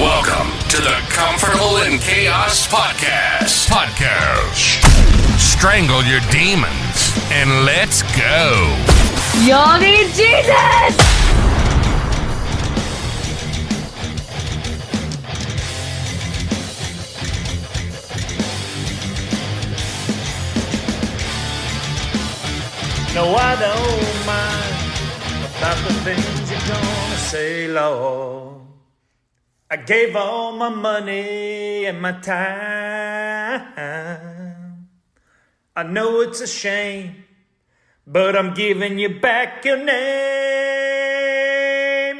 Welcome to the Comfortable in Chaos Podcast. Strangle your demons and let's go. Y'all need Jesus! No, I don't mind about the things you're gonna say, Lord. I gave all my money and my time. I know it's a shame, but I'm giving you back your name.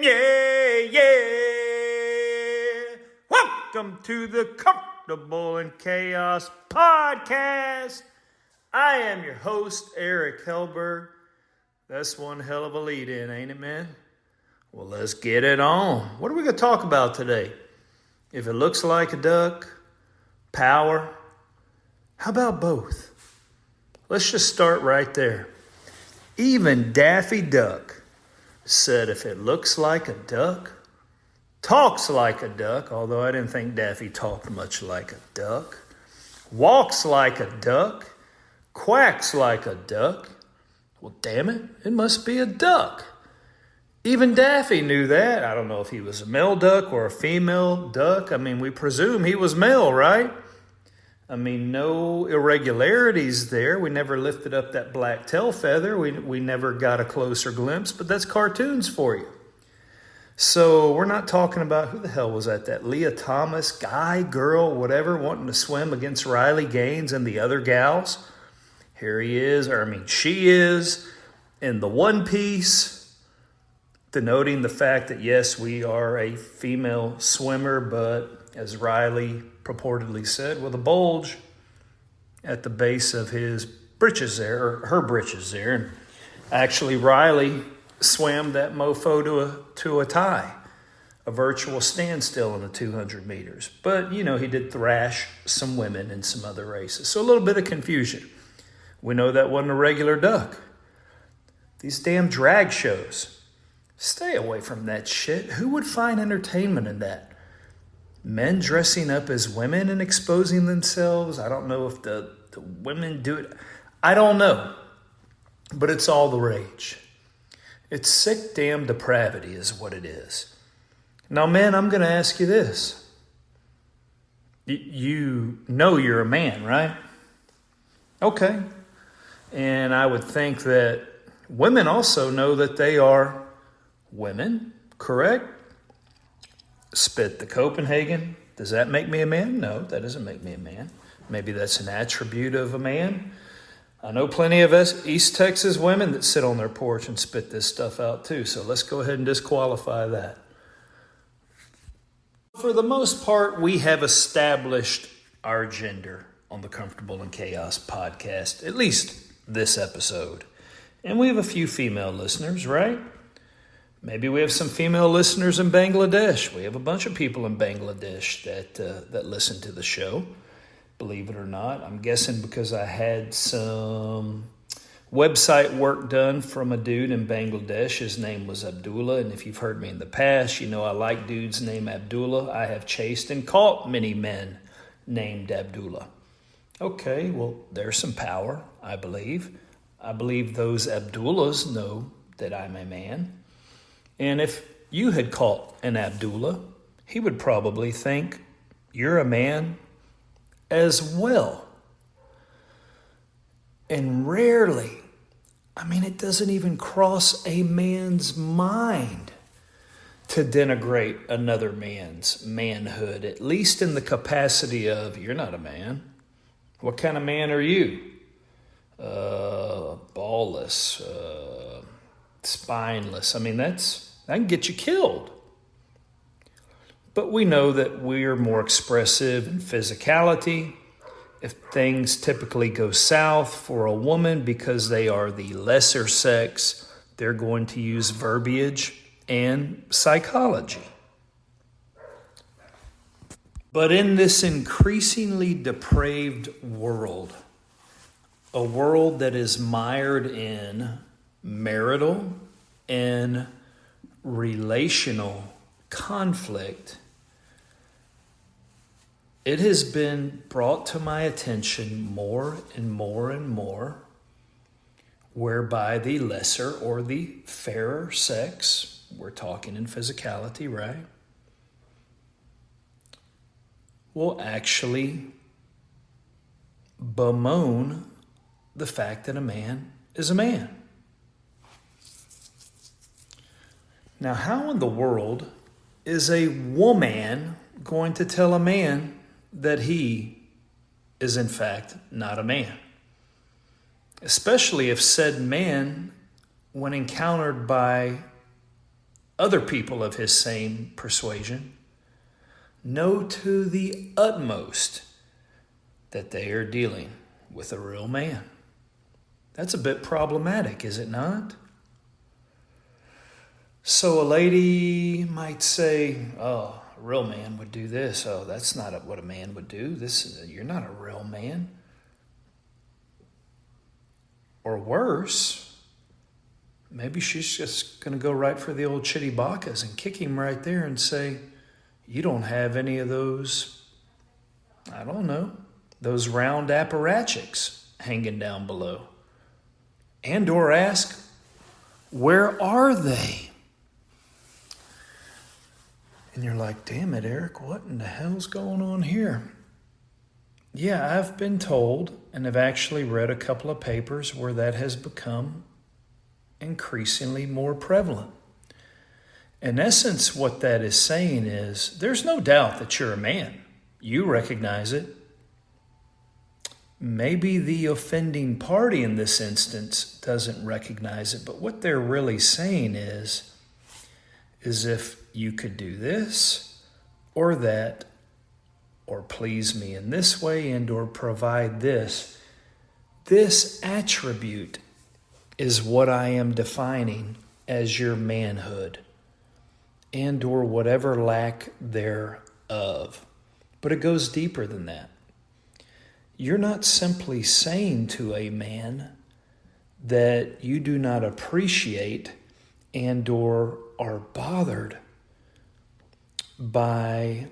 Yeah, yeah. Welcome to the Comfortable in Chaos Podcast. I am your host, Eric Hellberg. That's one hell of a lead-in, ain't it, man? Well, let's get it on. What are we going to talk about today? If it looks like a duck, power, how about both? Let's just start right there. Even Daffy Duck said if it looks like a duck, talks like a duck, although I didn't think Daffy talked much like a duck, walks like a duck, quacks like a duck, well, damn it, it must be a duck. Even Daffy knew that. I don't know if he was a male duck or a female duck. I mean, we presume he was male, right? I mean, no irregularities there. We never lifted up that black tail feather. We never got a closer glimpse, but that's cartoons for you. So we're not talking about who the hell was at that. Leah Thomas, guy, girl, whatever, wanting to swim against Riley Gaines and the other gals. Here he is, she is, in the one piece, denoting the fact that, yes, we are a female swimmer, but as Riley purportedly said, with a bulge at the base of his britches there, or her britches there. And actually, Riley swam that mofo to a tie, a virtual standstill in the 200 meters. But, he did thrash some women in some other races. So a little bit of confusion. We know that wasn't a regular duck. These damn drag shows. Stay away from that shit. Who would find entertainment in that? Men dressing up as women and exposing themselves? I don't know if the women do it. I don't know. But it's all the rage. It's sick damn depravity is what it is. Now, men, I'm going to ask you this. You know you're a man, right? Okay. And I would think that women also know that they are women, correct? Spit the Copenhagen. Does that make me a man? No, that doesn't make me a man. Maybe that's an attribute of a man. I know plenty of us East Texas women that sit on their porch and spit this stuff out too. So let's go ahead and disqualify that. For the most part, we have established our gender on the Comfortable in Chaos podcast, at least this episode. And we have a few female listeners, right? Maybe we have some female listeners in Bangladesh. We have a bunch of people in Bangladesh that listen to the show, believe it or not. I'm guessing because I had some website work done from a dude in Bangladesh. His name was Abdullah, and if you've heard me in the past, you know I like dudes named Abdullah. I have chased and caught many men named Abdullah. Okay, well, there's some power, I believe. I believe those Abdullahs know that I'm a man. And if you had caught an Abdullah, he would probably think you're a man as well. And rarely, it doesn't even cross a man's mind to denigrate another man's manhood, at least in the capacity of, you're not a man. What kind of man are you? Ballless, spineless. That can get you killed. But we know that we're more expressive in physicality. If things typically go south for a woman because they are the lesser sex, they're going to use verbiage and psychology. But in this increasingly depraved world, a world that is mired in marital and relational conflict, it has been brought to my attention more and more and more, whereby the lesser or the fairer sex, we're talking in physicality, right, will actually bemoan the fact that a man is a man. Now, how in the world is a woman going to tell a man that he is in fact not a man? Especially if said man, when encountered by other people of his same persuasion, know to the utmost that they are dealing with a real man. That's a bit problematic, is it not? So a lady might say, oh, a real man would do this. Oh, that's not what a man would do. You're not a real man. Or worse, maybe she's just going to go right for the old chitty bacas and kick him right there and say, you don't have any of those, I don't know, those round apparatchiks hanging down below. And or ask, where are they? And you're like, damn it, Eric, what in the hell's going on here? Yeah, I've been told and have actually read a couple of papers where that has become increasingly more prevalent. In essence, what that is saying is there's no doubt that you're a man. You recognize it. Maybe the offending party in this instance doesn't recognize it, but what they're really saying is if you could do this or that, or please me in this way and or provide this attribute is what I am defining as your manhood and or whatever lack thereof. But it goes deeper than that. You're not simply saying to a man that you do not appreciate and or are bothered by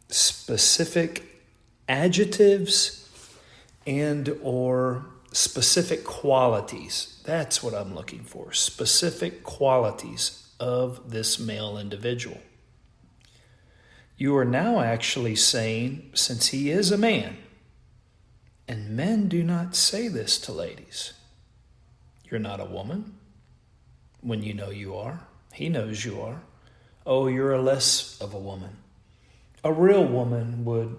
specific adjectives and or specific qualities. That's what I'm looking for. Specific qualities of this male individual. You are now actually saying, since he is a man, and men do not say this to ladies, you're not a woman when you know you are. He knows you are. Oh, you're a less of a woman. A real woman would.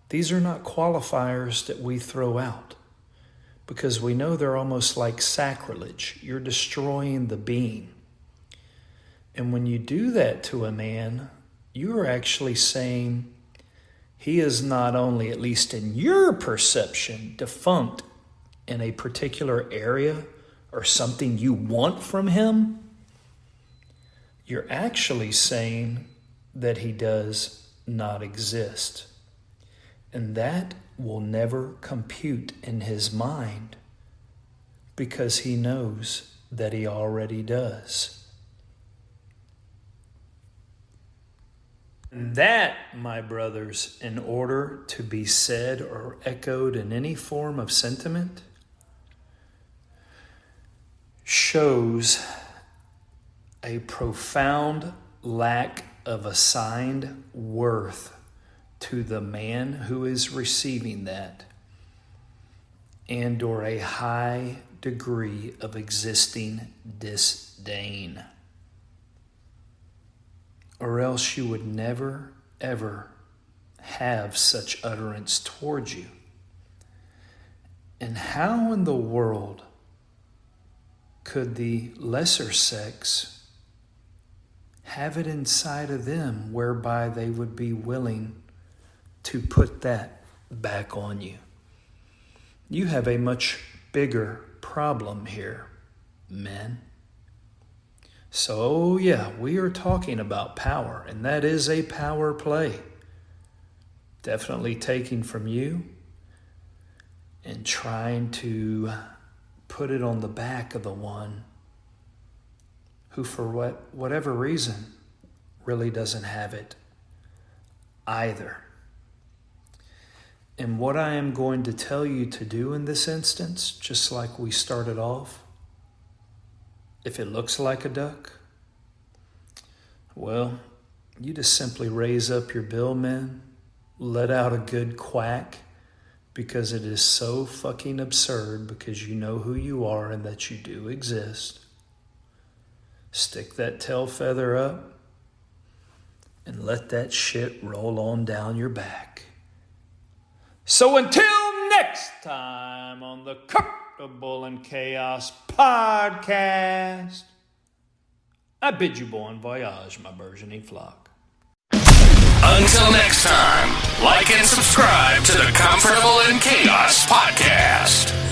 These are not qualifiers that we throw out because we know they're almost like sacrilege. You're destroying the being. And when you do that to a man, you are actually saying he is not only, at least in your perception, defunct in a particular area or something you want from him. You're actually saying that he does not exist. And that will never compute in his mind because he knows that he already does. And that, my brothers, in order to be said or echoed in any form of sentiment, shows a profound lack of assigned worth to the man who is receiving that, and or a high degree of existing disdain. Or else you would never, ever have such utterance towards you. And how in the world could the lesser sex have it inside of them whereby they would be willing to put that back on you? You have a much bigger problem here, men. So, yeah, we are talking about power, and that is a power play. Definitely taking from you and trying to put it on the back of the one who, for whatever reason, really doesn't have it either. And what I am going to tell you to do in this instance, just like we started off, if it looks like a duck, well, you just simply raise up your bill, men, let out a good quack, because it is so fucking absurd, because you know who you are and that you do exist. Stick that tail feather up and let that shit roll on down your back. So until next time on the Comfortable in Chaos podcast, I bid you bon voyage, my burgeoning flock. Until next time, like and subscribe to the Comfortable in Chaos podcast.